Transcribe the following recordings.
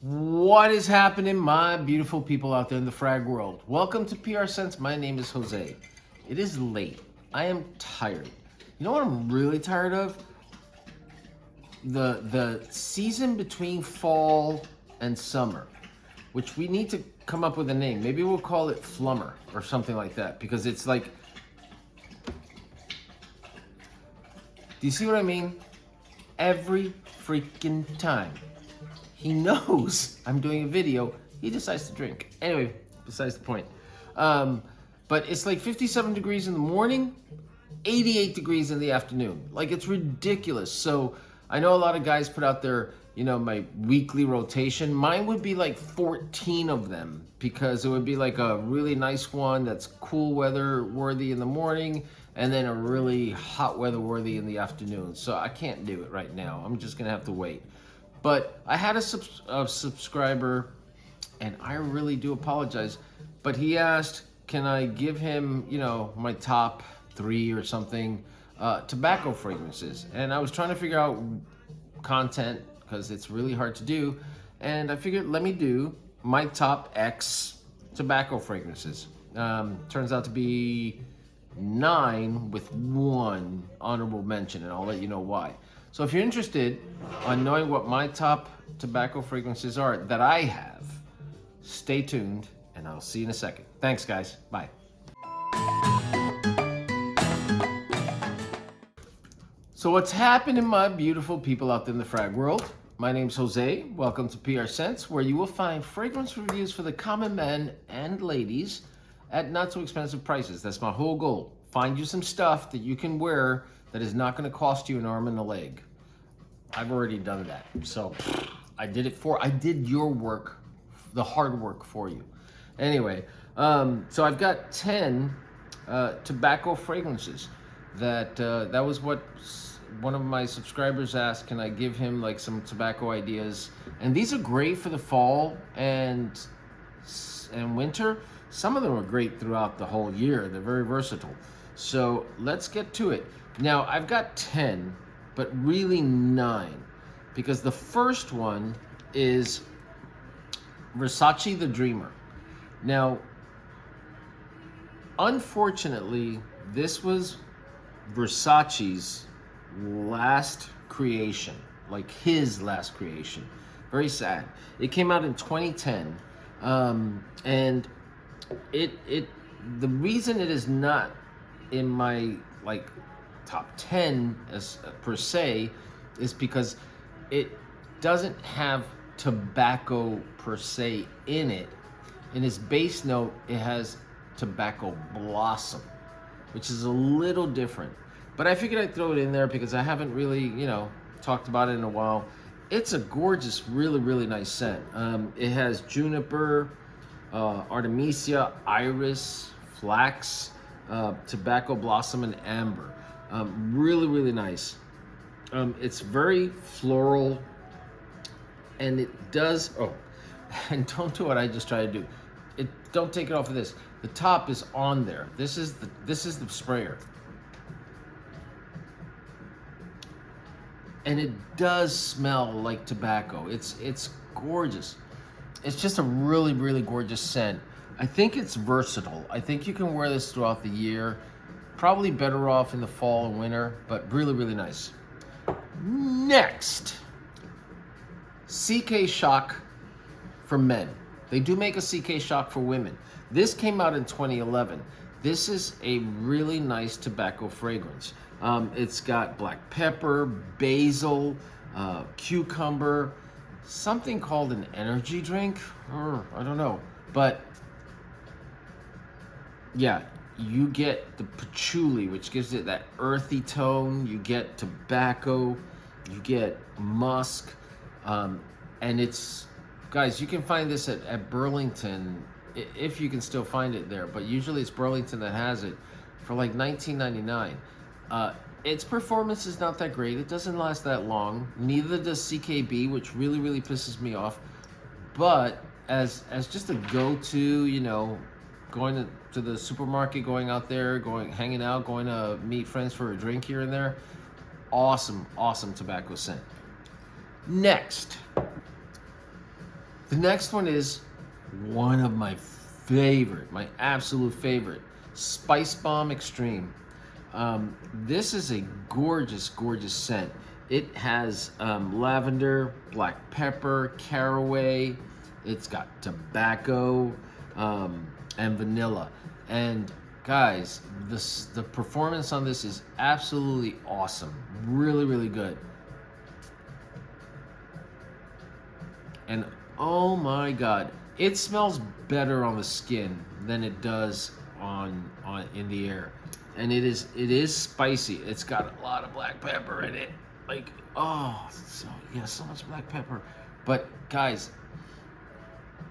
What is happening, my beautiful people out there in the frag world? Welcome to PR Sense. My name is Jose. It is late. I am tired. You know what I'm really tired of? The season between fall and summer, which we need to come up with a name. Maybe we'll call it Flummer or something like that, because it's like, do you see what I mean? Every freaking time he knows I'm doing a video, he decides to drink. Anyway, besides the point. But it's like 57 degrees in the morning, 88 degrees in the afternoon. Like, it's ridiculous. So I know a lot of guys put out their, my weekly rotation. Mine would be like 14 of them, because it would be like a really nice one that's cool weather worthy in the morning, and then a really hot weather worthy in the afternoon. So I can't do it right now. I'm just gonna have to wait. But I had a subscriber, and I really do apologize, but he asked, can I give him, my top 3 or something, tobacco fragrances? And I was trying to figure out content, because it's really hard to do. And I figured, let me do my top X tobacco fragrances. Turns out to be 9 with 1 honorable mention, and I'll let you know why. So if you're interested on knowing what my top tobacco fragrances are that I have, stay tuned, and I'll see you in a second. Thanks, guys. Bye. So what's happening, my beautiful people out there in the frag world? My name's Jose. Welcome to PR Sense, where you will find fragrance reviews for the common men and ladies at not too expensive prices. That's my whole goal. Find you some stuff that you can wear that is not going to cost you an arm and a leg. I've already done that. So I did your work, the hard work for you. Anyway, so I've got 10 tobacco fragrances that was what one of my subscribers asked. Can I give him like some tobacco ideas? And these are great for the fall and winter. Some of them are great throughout the whole year. They're very versatile. So let's get to it. Now, I've got 10, but really 9, because the first one is VERSACE the Dreamer. Now, unfortunately, this was VERSACE's last creation, like his last creation. Very sad. It came out in 2010, and the reason it is not in my top 10 as per se is because it doesn't have tobacco per se in it. In its base note, it has tobacco blossom, which is a little different. But I figured I'd throw it in there because I haven't really, talked about it in a while. It's a gorgeous, really, really nice scent. It has juniper, artemisia, iris, flax, tobacco blossom, and amber. Really, really nice. It's very floral, and it does, and don't do what I just tried to do. Don't take it off of this. The top is on there. This is the sprayer. And it does smell like tobacco. It's gorgeous. It's just a really, really gorgeous scent. I think it's versatile. I think you can wear this throughout the year. Probably better off in the fall and winter, but really, really nice. Next, CK Shock for men. They do make a CK Shock for women. This came out in 2011. This is a really nice tobacco fragrance. It's got black pepper, basil, cucumber, something called an energy drink, or I don't know. But yeah, you get the patchouli, which gives it that earthy tone. You get tobacco, you get musk, and it's, guys, you can find this at Burlington, if you can still find it there, but usually it's Burlington that has it for like $19.99. Its performance is not that great. It doesn't last that long. Neither does CKB, which really, really pisses me off. But as just a go-to, going to the supermarket, going out there, hanging out, going to meet friends for a drink here and there, awesome, awesome tobacco scent. Next, The next one is one of my favorite, my absolute favorite, SPICEBOMB Extreme. This is a gorgeous, gorgeous scent. It has lavender, black pepper, caraway. It's got tobacco and vanilla. And guys, the performance on this is absolutely awesome. Really, really good. And oh my God, it smells better on the skin than it does on in the air. And it is spicy. It's got a lot of black pepper in it. Like, oh, so much black pepper. But guys,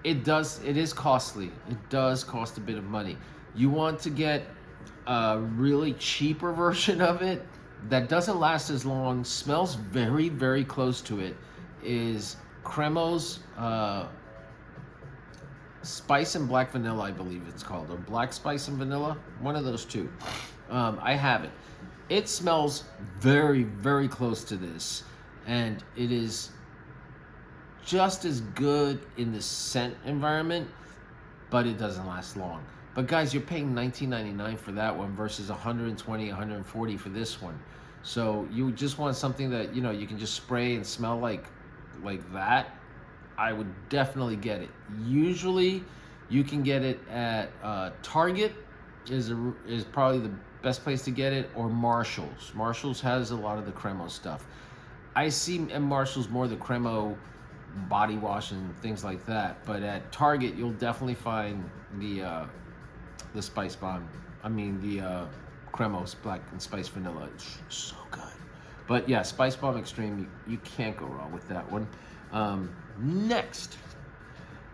it is costly. It does cost a bit of money. You want to get a really cheaper version of it that doesn't last as long, smells very, very close to it, is Cremo's Spice and Black Vanilla, I believe it's called, or Black Spice and Vanilla, one of those two. I have it. It smells very, very close to this, and it is just as good in the scent environment, but it doesn't last long. But guys, you're paying $19.99 for that one versus $120, $140 for this one. So you just want something that, you know, you can just spray and smell like that. I would definitely get it. Usually you can get it at Target is probably the best place to get it, or Marshall's. Marshall's has a lot of the Cremo stuff. I see in Marshall's more the Cremo body wash and things like that, but at Target you'll definitely find the SPICEBOMB. I mean the Cremo's Black and Spice Vanilla. It's so good. But yeah, SPICEBOMB Extreme, you can't go wrong with that one. Next.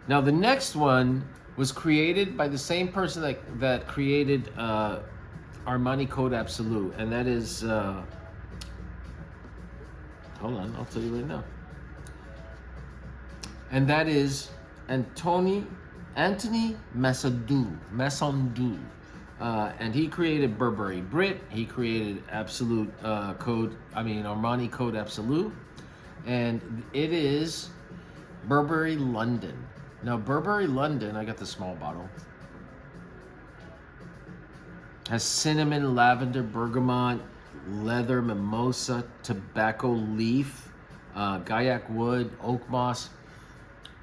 Now the next one was created by the same person that created Armani Code Absolute, and that is, hold on, I'll tell you right now. And that is Anthony Massandou. And he created Burberry Brit. He created Armani Code Absolute. And it is Burberry London. Now Burberry London, I got the small bottle, has cinnamon, lavender, bergamot, leather, mimosa, tobacco leaf, gaiac wood, oak moss.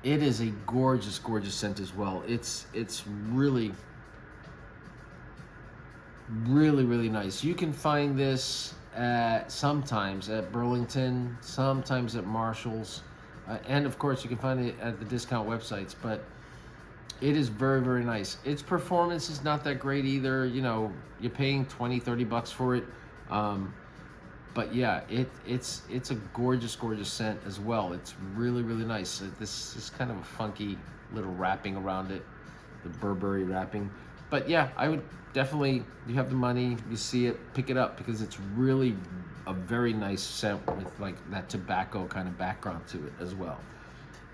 It is a gorgeous, gorgeous scent as well. It's really, really, really nice. You can find this sometimes at Burlington, sometimes at Marshall's, and of course you can find it at the discount websites, but it is very, very nice. Its performance is not that great either. You know, you're paying $20-30 for it. But yeah, it's a gorgeous, gorgeous scent as well. It's really, really nice. This is kind of a funky little wrapping around it, the Burberry wrapping. But yeah, I would definitely, you have the money, you see it, pick it up, because it's really a very nice scent with like that tobacco kind of background to it as well.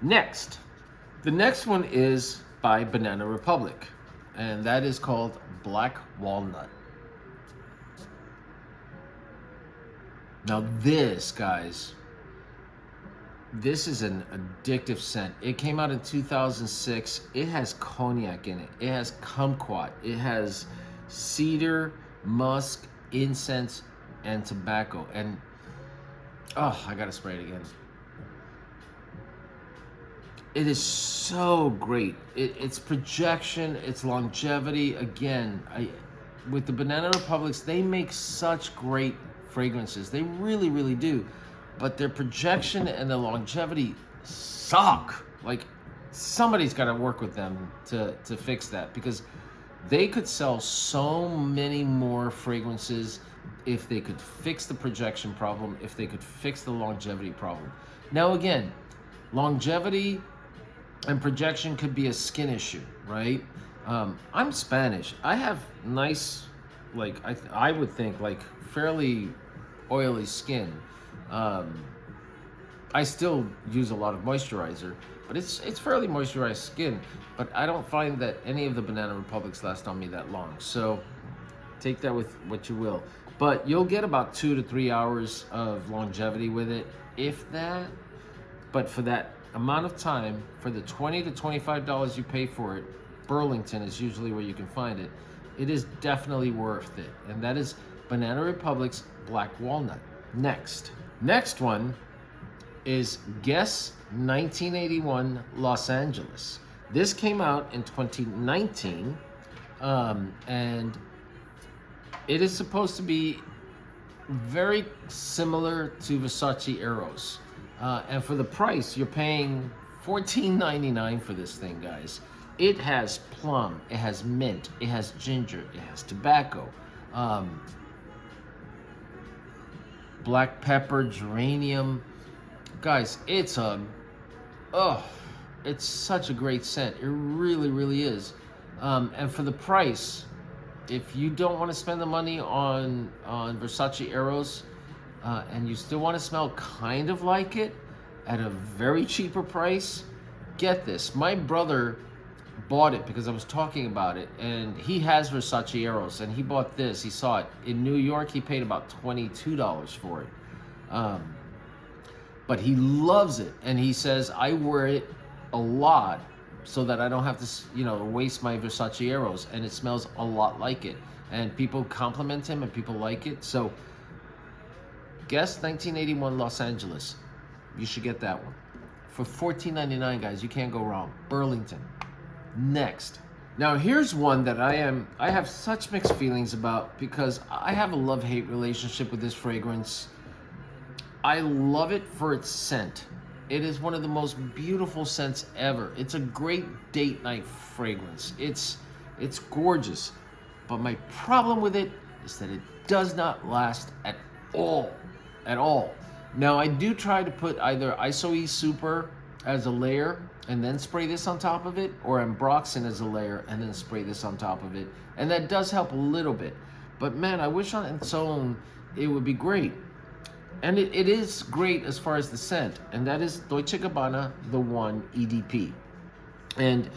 Next, the next one is by Banana Republic, and that is called Black Walnut. Now this, guys, this is an addictive scent. It came out in 2006. It has cognac in it. It has kumquat. It has cedar, musk, incense, and tobacco. And, oh, I gotta spray it again. It is so great. Its projection, its longevity. Again, with the Banana Republics, they make such great fragrances. They really, really do. But their projection and the longevity suck. Like, somebody's got to work with them to fix that, because they could sell so many more fragrances if they could fix the projection problem, if they could fix the longevity problem. Now again, longevity and projection could be a skin issue, right? I'm Spanish. I have nice, like, I would think, like, fairly oily skin. I still use a lot of moisturizer, but it's fairly moisturized skin, but I don't find that any of the Banana Republics last on me that long. So take that with what you will. But you'll get about 2 to 3 hours of longevity with it, if that. But for that amount of time for the $20 to $25 you pay for it, Burlington is usually where you can find it. It is definitely worth it. And that is Banana Republic's Black Walnut. Next one is Guess 1981 Los Angeles. This came out in 2019, and it is supposed to be very similar to Versace Eros. And for the price, you're paying $14.99 for this thing, guys. It has plum, it has mint, it has ginger, it has tobacco, black pepper, geranium. Guys, it's it's such a great scent. It really, really is. And for the price, if you don't want to spend the money on Versace Eros, and you still want to smell kind of like it at a very cheaper price, get this. My brother bought it because I was talking about it, and he has Versace Eros, and he bought this. He saw it in New York. He paid about $22 for it. But he loves it, and he says, I wear it a lot so that I don't have to, waste my Versace Eros, and it smells a lot like it. And people compliment him, and people like it. So, Guess 1981 Los Angeles. You should get that one. For $14.99, guys, you can't go wrong. Burlington. Next. Now, here's one that I have such mixed feelings about because I have a love-hate relationship with this fragrance. I love it for its scent. It is one of the most beautiful scents ever. It's a great date night fragrance. It's gorgeous. But my problem with it is that it does not last at all. At all. Now, I do try to put either ISO-E Super as a layer and then spray this on top of it, or Ambroxan as a layer and then spray this on top of it. And that does help a little bit. But man, I wish on its own it would be great. And it is great as far as the scent, and that is Dolce & Gabbana The One EDP. And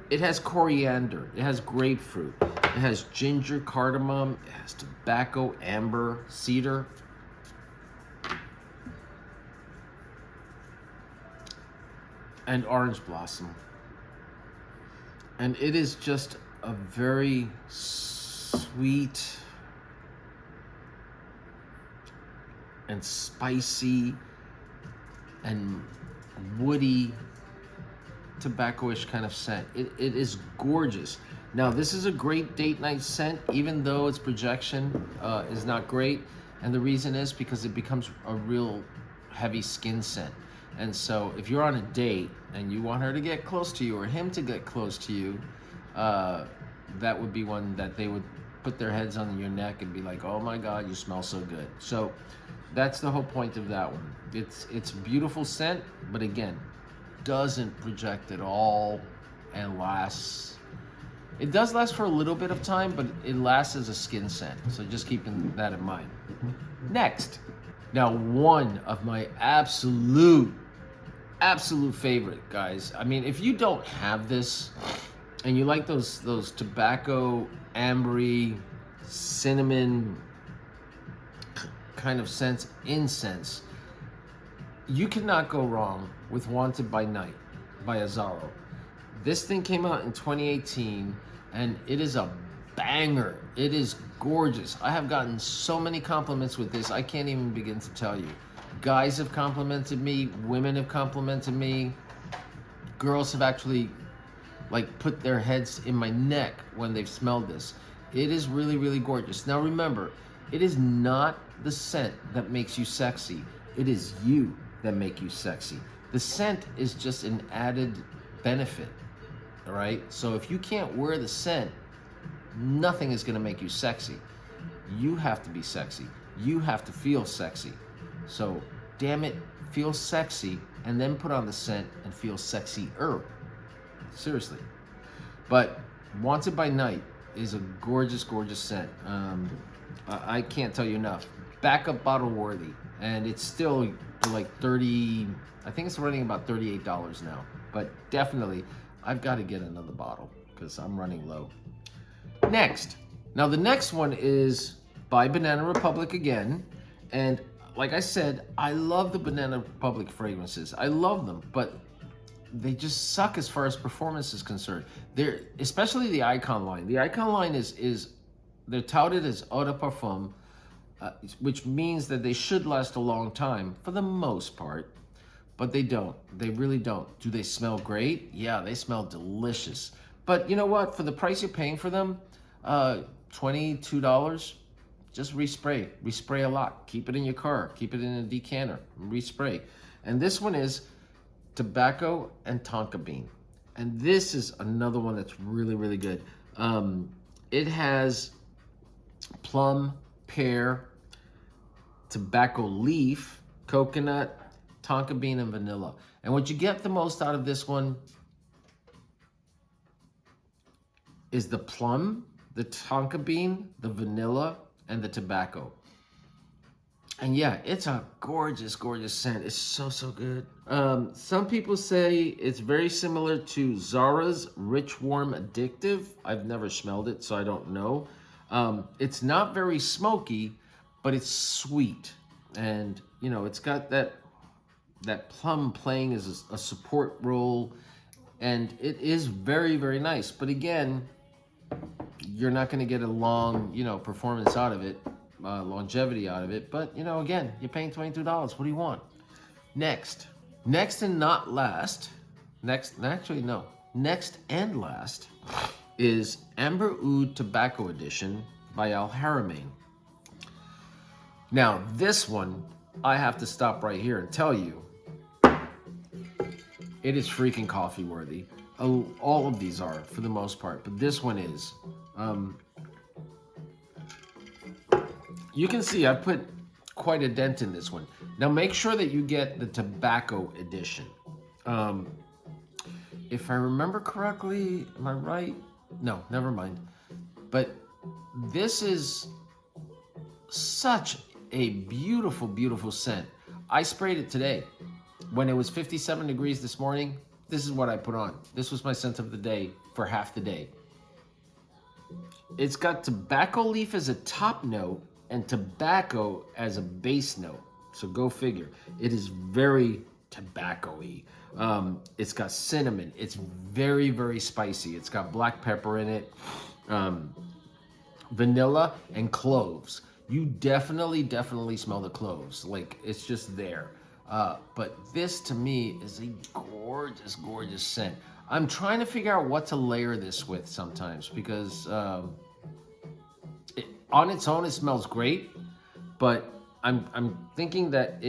it has coriander, it has grapefruit, it has ginger, cardamom, it has tobacco, amber, cedar. And orange blossom. And it is just a very sweet and spicy and woody, tobacco-ish kind of scent. It is gorgeous. Now, this is a great date night scent, even though its projection is not great. And the reason is because it becomes a real heavy skin scent. And so if you're on a date and you want her to get close to you or him to get close to you, that would be one that they would put their heads on your neck and be like, oh my God, you smell so good. So that's the whole point of that one. It's beautiful scent, but again, doesn't project at all and lasts. It does last for a little bit of time, but it lasts as a skin scent. So just keeping that in mind. Next. Now, one of my absolute favorite, guys. I mean, if you don't have this and you like those tobacco, ambery, cinnamon kind of scents, incense, you cannot go wrong with Wanted by Night by AZZARO. This thing came out in 2018 and it is a banger. It is gorgeous. I have gotten so many compliments with this, I can't even begin to tell you. Guys have complimented me, women have complimented me, girls have actually put their heads in my neck when they've smelled this. It is really, really gorgeous. Now remember, it is not the scent that makes you sexy. It is you that make you sexy. The scent is just an added benefit, all right? So if you can't wear the scent, nothing is gonna make you sexy. You have to be sexy. You have to feel sexy. So, damn it, feel sexy and then put on the scent and feel sexier. Seriously. But Wanted by Night is a gorgeous, gorgeous scent. I can't tell you enough. Backup bottle worthy. And it's still like 30, I think it's running about $38 now. But definitely, I've got to get another bottle because I'm running low. Next. Now the next one is by Banana Republic again. And like I said, I love the Banana Republic fragrances. I love them, but they just suck as far as performance is concerned. They're, especially the Icon line. The Icon line is they're touted as eau de parfum, which means that they should last a long time for the most part, but they don't. They really don't. Do they smell great? Yeah, they smell delicious. But you know what? For the price you're paying for them, $22, just respray. Respray a lot. Keep it in your car. Keep it in a decanter. Respray. And this one is tobacco and tonka bean. And this is another one that's really, really good. It has plum, pear, tobacco leaf, coconut, tonka bean, and vanilla. And what you get the most out of this one is the plum, the tonka bean, the vanilla, and the tobacco. And yeah, it's a gorgeous, gorgeous scent. It's so, so good. Some people say it's very similar to Zara's Rich Warm Addictive. I've never smelled it, so I don't know. It's not very smoky, but it's sweet. And, you know, it's got that plum playing as a support role. And it is very, very nice. But again, you're not going to get a long, you know, performance out of it. Longevity out of it, but you know, again, you're paying $22. What do you want? Next and not last, next and last is Amber Oud Tobacco Edition by HARAMAIN. Now, this one, I have to stop right here and tell you, it is freaking coffee worthy. All of these are, for the most part, but this one is. You can see I put quite a dent in this one. Now make sure that you get the tobacco edition. If I remember correctly, am I right? No, never mind. But this is such a beautiful, beautiful scent. I sprayed it today. When it was 57 degrees this morning, this is what I put on. This was my scent of the day for half the day. It's got tobacco leaf as a top note and tobacco as a base note. So go figure. It is very tobacco-y. It's got cinnamon. It's very, very spicy. It's got black pepper in it, vanilla, and cloves. You definitely smell the cloves. Like, it's just there. But this, to me, is a gorgeous, gorgeous scent. I'm trying to figure out what to layer this with sometimes because on its own, it smells great, but I'm thinking that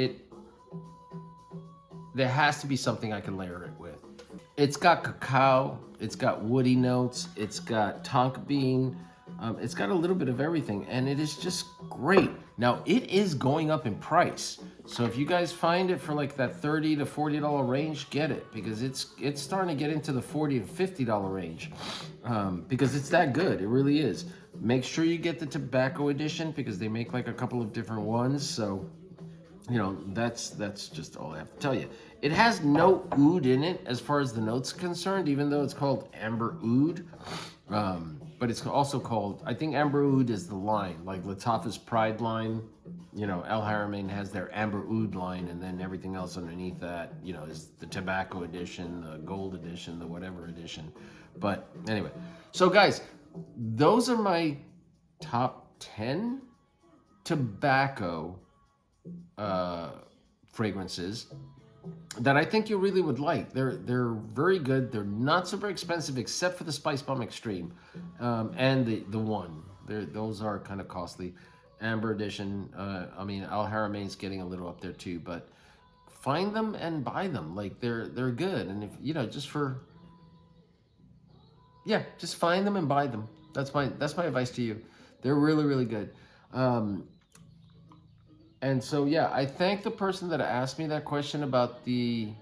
there has to be something I can layer it with. It's got cacao, it's got woody notes, it's got tonka bean, it's got a little bit of everything, and it is just great. Now, it is going up in price, so if you guys find it for like that $30 to $40 range, get it, because it's starting to get into the $40 to $50 range, because it's that good. It really is. Make sure you get the tobacco edition because they make like a couple of different ones. So, you know, that's just all I have to tell you. It has no oud in it as far as the notes are concerned, even though it's called Amber Oud. But it's also called, I think Amber Oud is the line, like Lattafa's Pride line. You know, HARAMAIN has their Amber Oud line, and then everything else underneath that, you know, is the tobacco edition, the gold edition, the whatever edition. But anyway, so guys, those are my top 10 tobacco fragrances that I think you really would like. They're very good. They're not super expensive except for the SPICEBOMB Extreme and the one. Those are kind of costly. Amber Edition, I mean, HARAMAIN's getting a little up there too, but find them and buy them. Like, they're good. And if, you know, just find them and buy them. That's my advice to you. They're really, really good. And so, yeah, I thank the person that asked me that question about the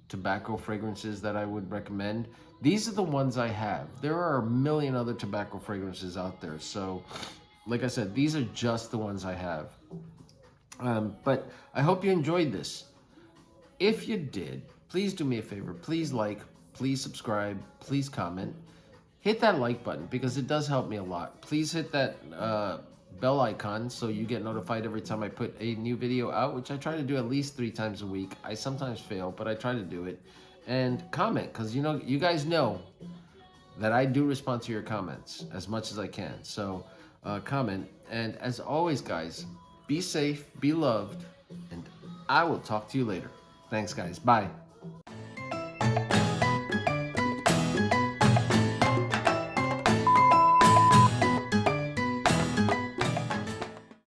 tobacco fragrances that I would recommend. These are the ones I have. There are a million other tobacco fragrances out there. So, like I said, these are just the ones I have. But I hope you enjoyed this. If you did, please do me a favor. Please like, please subscribe, please comment. Hit that like button because it does help me a lot. Please hit that bell icon so you get notified every time I put a new video out, which I try to do at least 3 times a week. I sometimes fail, but I try to do it. And comment, because you guys know that I do respond to your comments as much as I can. So comment. And as always, guys, be safe, be loved, and I will talk to you later. Thanks, guys. Bye.